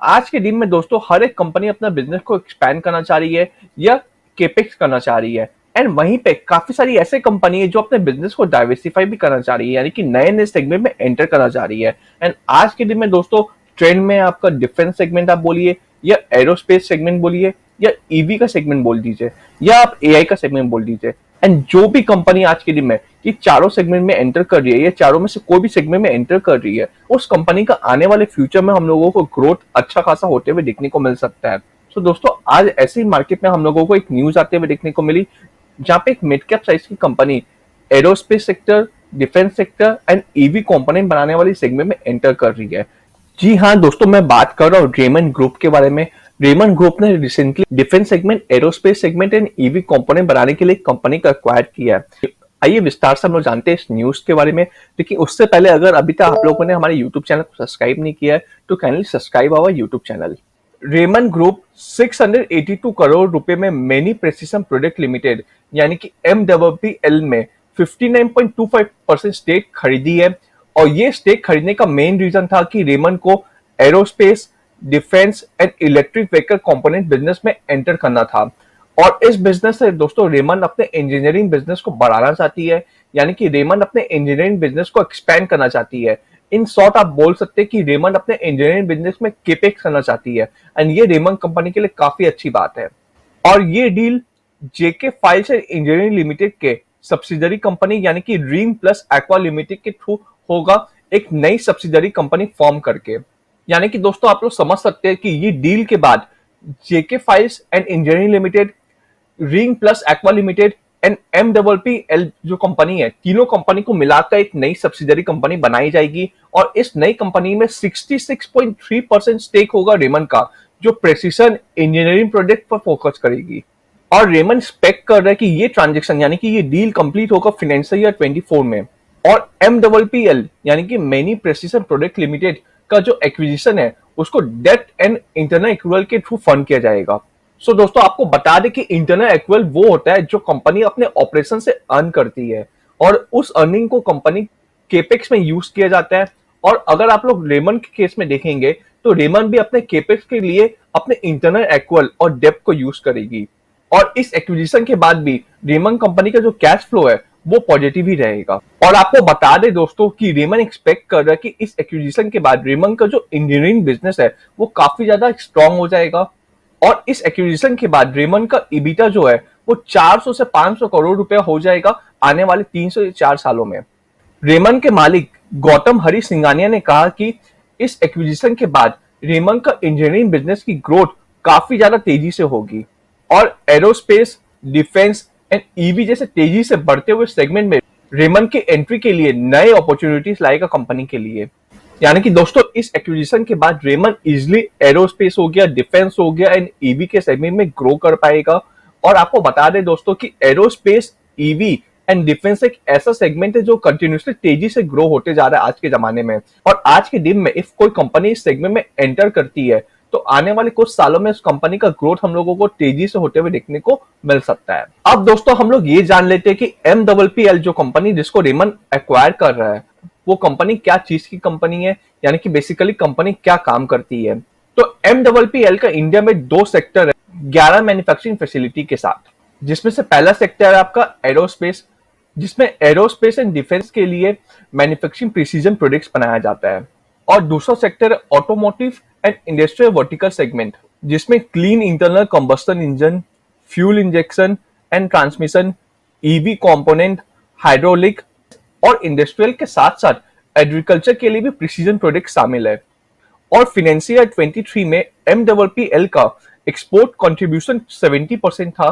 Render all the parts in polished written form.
आज के दिन में दोस्तों हर एक कंपनी अपना बिजनेस को एक्सपैंड करना चाह रही है या केपेक्स करना चाह रही है। एंड वहीं पे काफी सारी ऐसे कंपनी है जो अपने बिजनेस को डाइवर्सिफाई भी करना चाह रही है, यानी कि नए नए सेगमेंट में एंटर करना चाह रही है। एंड आज के दिन में दोस्तों ट्रेंड में आपका डिफेंस सेगमेंट आप बोलिए, या एरोस्पेस सेगमेंट बोलिए, या ईवी का सेगमेंट बोल दीजिए, या आप एआई का सेगमेंट बोल दीजिए। एंड जो भी कंपनी आज के दिन में ये चारों सेगमेंट में एंटर कर रही है, या चारों में से कोई भी सेगमेंट में एंटर कर रही है, उस कंपनी का आने वाले फ्यूचर में हम लोगों को ग्रोथ अच्छा खासा होते हुए देखने को मिल सकता है। तो दोस्तों आज ऐसे ही मार्केट में हम लोगों को एक न्यूज आते हुए देखने को मिली, जहां पे एक मिड कैप साइज की company aerospace sector, defence sector and EV component बनाने वाली सेगमेंट में एंटर कर रही है। जी हाँ दोस्तों, मैं बात कर रहा हूँ रेमंड ग्रुप के बारे में। रेमंड ग्रुप ने recently defence segment, aerospace segment and EV component बनाने के लिए कंपनी का एक्वायर किया है। आइए विस्तार से हम लोग जानते हैं इस न्यूज के बारे में। लेकिन उससे पहले अगर अभी तक आप लोगों ने हमारे यूट्यूब चैनल को सब्सक्राइब नहीं किया है तो kindly subscribe our YouTube channel. Raymond group 682 crore रुपए में मेनी प्रेसिशन प्रोडक्ट लिमिटेड यानी कि MWPL में 59.25% स्टेक खरीदी है। और ये स्टेक खरीदने का मेन रीजन था कि रेमंड को aerospace, defence and electric vehicle component business में एंटर करना था। और इस बिजनेस से दोस्तों रेमंड अपने इंजीनियरिंग बिजनेस को बढ़ाना चाहती है, यानी कि रेमंड अपने इंजीनियरिंग बिजनेस को एक्सपैंड करना चाहती है। इन शॉर्ट आप बोल सकते हैं कि रेमंड अपने इंजीनियरिंग बिजनेस में केपेक्स करना चाहती है। एंड ये रेमंड कंपनी के लिए काफी अच्छी बात है। और ये deal JK files and engineering limited के सब्सिडरी कंपनी यानी कि ड्रीम प्लस एक्वा लिमिटेड के थ्रू होगा, एक नई सब्सिडरी कंपनी फॉर्म करके। यानी कि दोस्तों आप लोग समझ सकते हैं कि ये डील के बाद JK files and engineering limited, ring plus aqua limited and MWPL जो कंपनी है, तीनों कंपनी को मिलाकर एक नई सब्सिडरी कंपनी बनाई जाएगी। और इस नई कंपनी में 66.3% स्टेक होगा रेमंड का, जो प्रेसिशन इंजीनियरिंग प्रोजेक्ट पर फोकस करेगी। और रेमंड एक्सपेक्ट कर रहा है कि ये ट्रांजेक्शन यानी कि ये डील कंप्लीट होगा फाइनेंशियल ईयर 24 में। और MWPL यानी कि मेनी प्रेसिशन प्रोडक्ट लिमिटेड का जो एक्विजिशन है उसको डेट एंड इंटरनल एक्रूवल के थ्रू फंड किया जाएगा। सो दोस्तों आपको बता दें कि इंटरनल एक्रूवल वो होता है जो कंपनी अपने ऑपरेशन से अर्न करती है, और उस अर्निंग को कंपनी केपेक्स में यूज किया जाता है। और अगर आप लोग रेमंड के केस में देखेंगे तो रेमंड भी अपने केपेक्स के लिए अपने इंटरनल एक्रूवल और डेब्ट को यूज करेगी। और इस एक्विजिशन के बाद भी रेमंड कंपनी का जो कैश फ्लो है वो पॉजिटिव ही रहेगा। और आपको बता दें दोस्तों कि रेमंड एक्सपेक्ट कर रहा है कि इस एक्विजिशन के बाद रेमंड का जो इंजीनियरिंग बिजनेस है वो काफी ज्यादा स्ट्रांग हो जाएगा। और इस एक्विजिशन के बाद रेमंड का इबिटा जो है वो 400 से 500 करोड़ रुपया हो जाएगा आने वाले 3 से 4 सालों में। रेमंड के मालिक गौतम हरी सिंघानिया ने कहा कि इस एक्विजिशन के बाद रेमंड का इंजीनियरिंग बिजनेस की ग्रोथ काफी ज्यादा तेजी से होगी। और एरोस्पेस, डिफेंस एंड ईवी जैसे तेजी से बढ़ते हुए सेगमेंट में रेमंड की एंट्री के लिए नए अपॉर्चुनिटीज लाएगा कंपनी के लिए। यानी कि दोस्तों इस एक्विजिशन के बाद रेमंड इजिली एरोस्पेस हो गया, डिफेंस हो गया एंड ईवी के सेगमेंट में ग्रो कर पाएगा। और आपको बता दें दोस्तों कि एरोस्पेस, ईवी एंड डिफेंस एक ऐसा सेगमेंट है जो कंटिन्यूसली तेजी से ग्रो होते जा रहा है आज के जमाने में। और आज के दिन में इफ कोई कंपनी इस सेगमेंट में एंटर करती है तो आने वाले कुछ सालों में उस कंपनी का ग्रोथ हम लोगों को तेजी से होते हुए देखने को मिल सकता है। अब दोस्तों हम लोग ये जान लेते हैं कि MWPL जो कंपनी जिसको रेमंड एक्वायर कर रहा है वो कंपनी क्या चीज की कंपनी है, यानी कि बेसिकली कंपनी क्या काम करती है। तो MWPL का इंडिया में 2 सेक्टर है 11 मैन्युफैक्चरिंग फैसिलिटी के साथ, जिसमें से पहला सेक्टर है आपका एरोस्पेस, जिसमें एरोस्पेस एंड डिफेंस के लिए मैन्युफैक्चरिंग प्रिसीजन प्रोडक्ट्स बनाया जाता है। और दूसरा सेक्टर है automotive and industrial vertical segment, जिसमें clean internal combustion engine, fuel injection and transmission, EV component, hydraulic और इंडस्ट्रियल के साथ साथ एग्रीकल्चर के लिए भी प्रिसीजन प्रोडक्ट शामिल है। और फाइनेंशियल 23 में MWPL का एक्सपोर्ट कंट्रीब्यूशन 70% था।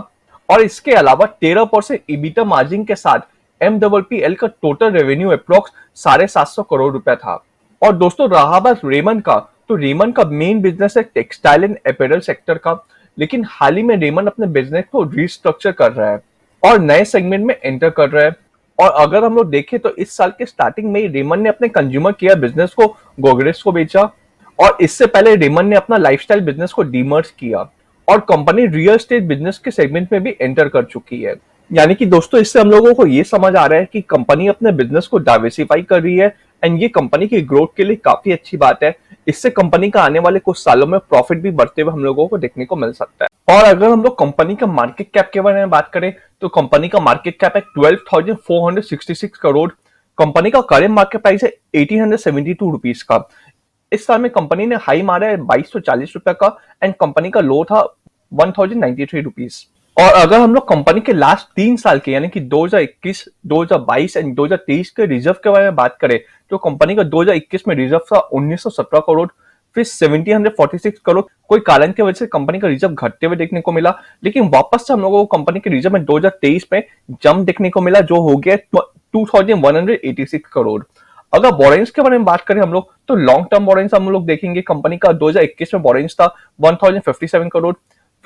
और इसके अलावा 13% इबिटा मार्जिन के साथ MWPL का टोटल रेवेन्यू अप्रोक्स 750 करोड़ रुपया था। और दोस्तों रहा बात रेमंड का, तो रेमंड का मेन बिजनेस है टेक्सटाइल एंड अपैरल सेक्टर का। लेकिन हाल ही में रेमंड अपने बिजनेस को रीस्ट्रक्चर कर रहा है और नए सेगमेंट में एंटर कर रहा है। और अगर हम लोग देखें तो इस साल के स्टार्टिंग में ही रेमंड ने अपने कंज्यूमर केयर बिजनेस को गोगरेस को बेचा। और इससे पहले रेमंड ने अपना लाइफस्टाइल बिजनेस को डीमर्ज किया। और कंपनी रियल एस्टेट बिजनेस के सेगमेंट में भी एंटर कर चुकी है। यानी कि दोस्तों इससे हम लोगों को ये समझ आ रहा है कि कंपनी अपने बिजनेस को डाइवर्सिफाई कर रही है एंड ये कंपनी की ग्रोथ के लिए काफी अच्छी बात है। इससे कंपनी का आने वाले कुछ सालों में प्रॉफिट भी बढ़ते हुए हम लोगों को देखने को मिल सकता है। और अगर हम लोग कंपनी का मार्केट कैप के बारे में बात करें तो कंपनी का मार्केट कैप है 12,466 करोड़। कंपनी का करेंट मार्केट प्राइस है 1872 रुपीज का। इस साल में कंपनी ने हाई मारा है 2240 रुपए का एंड कंपनी का लो था 1093 रुपीज। और अगर हम लोग कंपनी के लास्ट 3 साल के यानी कि 2021, 2022 एंड 2023 के रिजर्व के बारे में बात करें तो कंपनी का 2021 में रिजर्व था 1917 करोड़, फिर 1746 करोड़। कोई कारण की वजह से कंपनी का रिजर्व घटते हुए देखने को मिला, लेकिन वापस से हम लोगों को कंपनी के रिजर्व में 2023 में जंप देखने को मिला जो हो गया 2186 करोड़। अगर बोरेंस के बारे में बात करें हम लोग तो लॉन्ग टर्म बोरेंस हम लोग देखेंगे कंपनी का 2021 में बोरेंस था 1057 करोड़,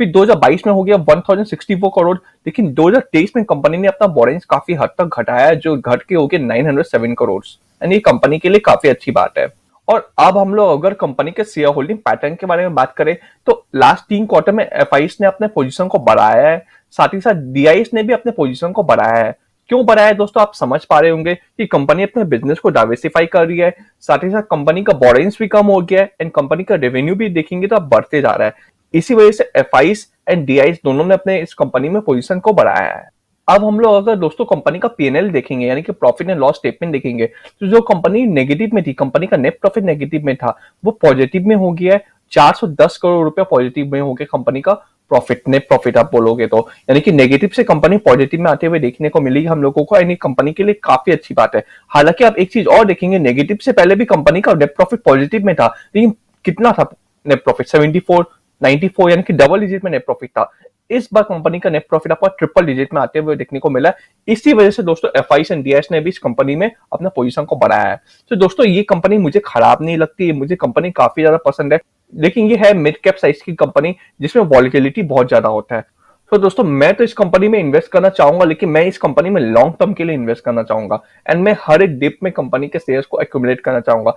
फिर 2022 में हो गया 1064 करोड़, लेकिन 2023 में कंपनी ने अपना बोरेंस काफी हद तक घटाया जो घट के हो गया 907 करोड़। यानी ये कंपनी के लिए काफी अच्छी बात है। और अब हम लोग अगर कंपनी के शेयर होल्डिंग पैटर्न के बारे में बात करें तो लास्ट 3 क्वार्टर में एफआईएस ने अपने पोजीशन को बढ़ाया है, साथ ही साथ डीआईएस ने भी अपने पोजीशन को बढ़ाया है। क्यों बढ़ाया है दोस्तों, आप समझ पा रहे होंगे कि कंपनी अपने बिजनेस को डाइवर्सिफाई कर रही है, साथ ही साथ कंपनी का बोरेंस भी कम हो गया है एंड कंपनी का रेवेन्यू भी देखेंगे तो अब बढ़ते जा रहा है। इसी वजह से एफआईएस एंड डीआईएस दोनों ने अपने इस कंपनी में पोजीशन को बढ़ाया है। अब हम लोग अगर दोस्तों कंपनी का पीएनएल देखेंगे यानी कि प्रॉफिट एंड लॉस स्टेटमेंट देखेंगे तो जो कंपनी नेगेटिव में थी, कंपनी का नेट प्रॉफिट नेगेटिव में था, वो पॉजिटिव में हो गया है। 410 करोड़ रुपया पॉजिटिव में हो गया कंपनी का प्रॉफिट, नेट प्रॉफिट आप बोलोगे तो, यानी कि नेगेटिव से कंपनी पॉजिटिव में आते हुए देखने को मिली हम लोगों को, यानी कंपनी के लिए काफी अच्छी बात है। हालांकि आप एक चीज और देखेंगे, नेगेटिव से पहले भी कंपनी का नेट प्रॉफिट पॉजिटिव में था, लेकिन कितना था नेट प्रॉफिट 74, 94, यानी कि डबल डिजिट में नेट प्रॉफिट था। इस बार कंपनी का नेट प्रॉफिट आपको ट्रिपल डिजिट में आते हुए देखने को मिला है। इसी वजह से दोस्तों एफआईएस एंड डीआईएस ने भी इस कंपनी में अपना पोजीशन को बढ़ाया है। तो दोस्तों ये कंपनी मुझे खराब नहीं लगती, मुझे कंपनी काफी ज्यादा पसंद है, लेकिन ये है मिड कैप साइज की कंपनी जिसमें वॉलिटिलिटी बहुत ज्यादा होता है। तो दोस्तों मैं तो इस कंपनी में इन्वेस्ट करना चाहूंगा, लेकिन मैं इस कंपनी में लॉन्ग टर्म के लिए इन्वेस्ट करना चाहूंगा एंड मैं हर एक डिप में कंपनी के शेयर्स को एक्यूमुलेट करना चाहूंगा,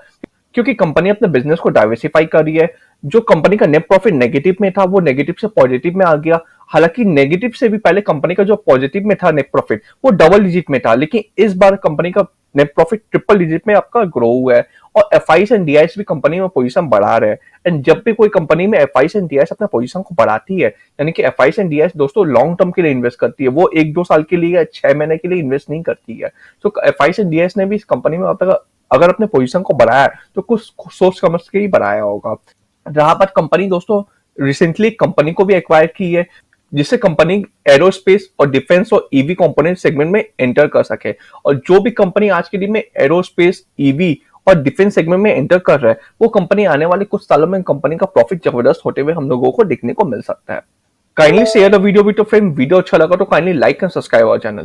क्योंकि कंपनी अपने बिजनेस को डाइवर्सिफाई कर रही है। जो कंपनी का नेट प्रॉफिट नेगेटिव में था वो नेगेटिव से पॉजिटिव में आ गया। हालांकि नेगेटिव से भी पहले कंपनी का जो पॉजिटिव में था नेट प्रॉफिट वो डबल डिजिट में था, लेकिन इस बार कंपनी का नेट प्रॉफिट ट्रिपल डिजिट में आपका ग्रो हुआ है। और एफआईएस एंड डीआईएस भी कंपनी में पोजीशन बढ़ा रहे हैं एंड जब भी कोई कंपनी में एफआईएस एंड डीआईएस अपना पोजीशन को बढ़ाती है, यानी कि एफआईएस एंड डीआईएस दोस्तों लॉन्ग टर्म के लिए इन्वेस्ट करती है, वो 1-2 साल के लिए या 6 महीने के लिए इन्वेस्ट नहीं करती है। तो एफआईएस एंड डीआईएस ने भी इस कंपनी में अब तक अगर अपने पोजीशन को बढ़ाया तो कुछ सोच समझ के ही बढ़ाया होगा। रहा बात कंपनी दोस्तों रिसेंटली कंपनी को भी एक्वायर की है, जिससे कंपनी एरोस्पेस और डिफेंस और ईवी कंपोनेंट सेगमेंट में एंटर कर सके। और जो भी कंपनी आज के दिन में एरोस्पेस, ईवी और डिफेंस सेगमेंट में एंटर कर रहा है, वो कंपनी आने वाले कुछ सालों में कंपनी का प्रॉफिट जबरदस्त होते हुए हम लोगों को देखने को मिल सकता है। Kindly share the video with your friend. Video अच्छा लगा तो kindly like and subscribe our channel.